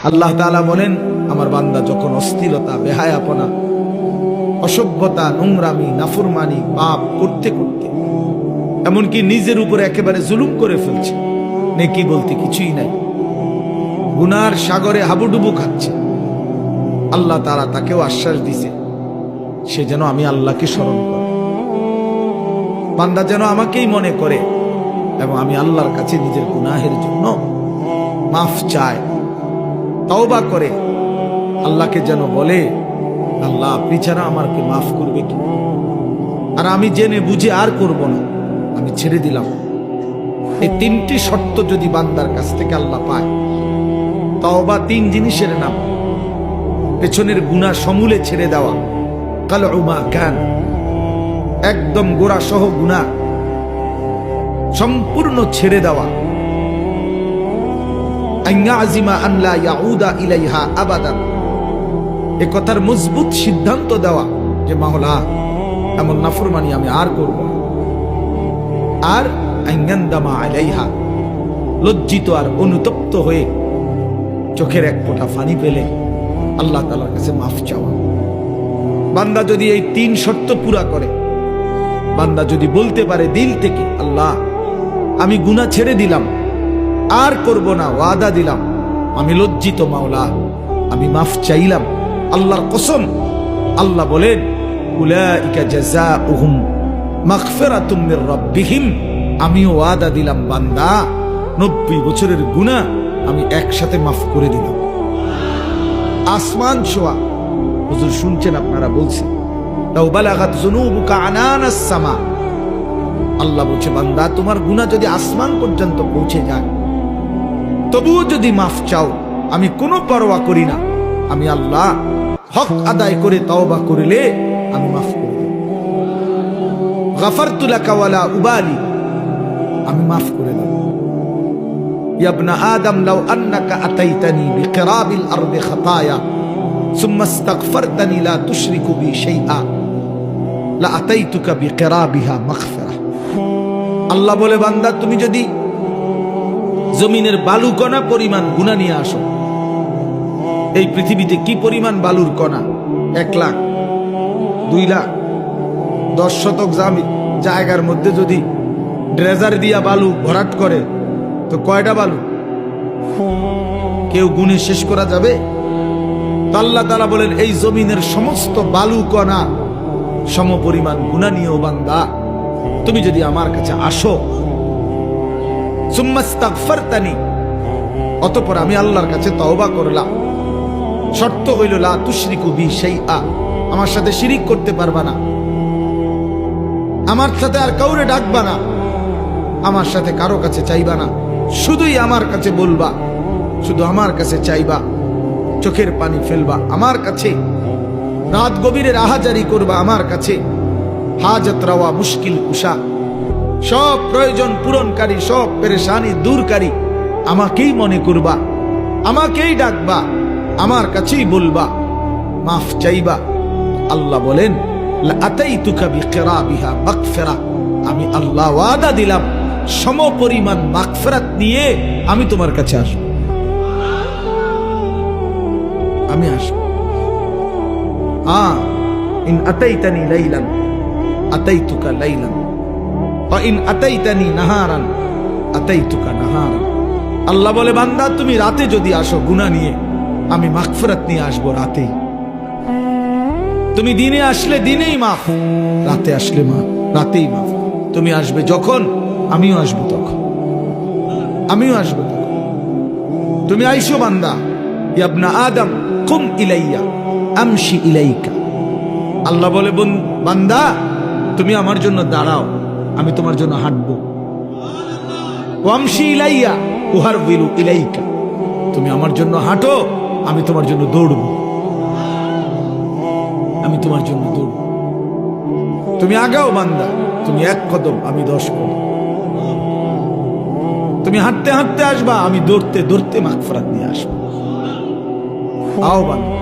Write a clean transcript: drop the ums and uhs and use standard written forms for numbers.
আল্লাহ তাআলা বলেন, আমার বান্দা যখন অস্থিরতা, বেহায়াপনা, অসভ্যতা, নোংরামি, নাফরমানি, পাপ করতে করতে এমনকি নিজের উপরে একেবারে জুলুম করে ফেলছে, নেকি বলতে কিছুই নাই, গুনার সাগরে হাবুডুবু খাচ্ছে, আল্লাহ তাআলা তাকেও আশ্বাস দিছে সে যেন আমি আল্লাহকে স্মরণ করে, বান্দা যেন আমাকেই মনে করে এবং আমি আল্লাহর কাছে নিজের গুনাহের জন্য মাফ চায়, তওবা করে আল্লাহকে যেন বলে, আল্লাহ আপনি ছাড়া আমাকে মাফ করবে কি, আর আমি জেনে বুঝে আর করব না, আমি ছেড়ে দিলাম। এই তিনটি শর্ত যদি বান্দার কাছ থেকে আল্লাহ পায়, তওবা তিন জিনিসের নাম, পেছনের গুনাহ সমূলে ছেড়ে দেওয়া, কালউ মা কান, একদম গোড়া সহ গুনাহ সম্পূর্ণ ছেড়ে দেওয়া, আইয়াজিমা আন লা ইয়াউদা ইলাইহা আবাদান, এ কথার মজবুত সিদ্ধান্ত দেওয়া যে মাওলা এমন নাফরমানি আমি আর করব না, আর আইয়ান্দামা আলাইহা, লজ্জিত আর অনুতপ্ত হয়ে চোখের এক ফোঁটা পানি পেলে আল্লাহ তাআলার কাছে মাফ চাওয়া। বান্দা যদি এই তিন শর্ত পুরা করে, বান্দা যদি বলতে পারে দিল থেকে, আল্লাহ আমি গুনাহ ছেড়ে দিলাম, আর করব না, ওয়াদা দিলাম, আমি লজ্জিত মাওলা, আমি মাফ চাইলাম, আল্লাহর কসম, আল্লাহ বলেন উলাইকা জাযাউহুম মাগফিরাতুম মির রাব্বিহিম, আমি ওয়াদা দিলাম বান্দা 90 বছরের গুনাহ আমি একসাথে মাফ করে দিলাম। আসমান ছোঁয়া, হুজুর শুনছেন আপনারা বলছেন, লাউ বালাগাত যুনুবুকা আনানাস সামা, আল্লাহ বলছে বান্দা তোমার গুনাহ যদি আসমান পর্যন্ত পৌঁছে যায়, তবুও যদি মাফ চাও আমি কোনো পরোয়া করি না, আমি আল্লাহ হক আদায় করে তওবা করলে আমি মাফ করে দেব। গাফারতু লাকা ওয়ালা উবালি, আমি মাফ করে দেব। ইয়া ইবনা আদম লাউ আন্নাকা আতাইতানি বিকিরাবিল আরদি খাতায়া সুম্মা ইস্তাগফারতানি লা তুশরিকু বি শাইআ লা আতাইতুকা বিকিরাবিহা মাগফিরা। আল্লাহ বলে বান্দা তুমি যদি জমিনের বালুকণা পরিমাণ গুনাহ নিয়ে আসো, এই পৃথিবীতে কি পরিমাণ বালুর কণা, 1 লাখ, 2 লাখ, 10 শতক জায়গার মধ্যে যদি ড্রেজার দিয়া বালু ভরাট করে তো কয়টা বালু কেউ গুণে শেষ করা যাবে? তো আল্লাহ তাআলা বলেন এই জমিনের সমস্ত বালু কণা সম পরিমাণ গুনাহ নিয়েও বান্দা তুমি যদি আমার কাছে আসো, সুম্মা ইস্তাগফারতানি, অতঃপর আমি আল্লাহর কাছে তওবা করলাম, শর্ত হইল লা তুশরিকু বি শাইআ, আমার সাথে শিরিক করতে পারবা না, আমার সাথে আর কাউরে ডাকবা না, আমার সাথে কারো কাছে চাইবা না, শুধুই আমার কাছে বলবা, শুধু আমার কাছে চাইবা, চোখের পানি ফেলবা আমার কাছে, রাত গভীরে রাহাজারি করবা আমার কাছে, হাজত রাওয়া মুশকিল কুশা, সব প্রয়োজন পূরণকারী, সব পেরেশানি দূরকারী আমাকেই মনে করবা, আমাকেই ডাকবা, আমার কাছেই বলবা, মাফ চাইবা। আল্লাহ বলেন লা আতাইতুকা বিকিরাবিহা মাগফিরা, আমি আল্লাহ ওয়াদা দিলাম সমপরিমাণ মাগফিরাত নিয়ে আমি তোমার কাছে আসব, আমি আসব। ইন আতাইতানি লাইলান আতাইতুকা লাইলান ওয়া ইন আতাইতানি নাহারান আতাইতুকা নাহারান। আল্লাহ বলে বান্দা তুমি রাতে যদি আসো গুনাহ নিয়ে, আমি মাগফিরাত নিয়ে আসবো রাতেই। তুমি দিনে আসলে দিনেই মাফ, রাতে আসলে রাতেই মাফ। তুমি আসবে যখন, আমিও আসবো তখন, আমিও আসবো তখন। তুমি আইসো বান্দা, ইয়া ইবনা আদম কুম ইলাইয়া আমশি ইলাইকা, আল্লাহ বলে বান্দা তুমি আমার জন্য দাঁড়াও, আমি তোমার জন্য হাঁটবো। ওয়ামশি ইলাইয়া উহারবিলু ইলাইকা, তুমি আমার জন্য হাঁটো, আমি তোমার জন্য দৌড়বো, আমি তোমার জন্য দৌড়ব। তুমি আগাও বান্দা, তুমি 1 কদম, আমি 10 কদম। তুমি হাঁটতে হাঁটতে আসবা, আমি দৌড়তে দৌড়তে মাগফিরাত নিয়ে আসবো। আও বান্দা।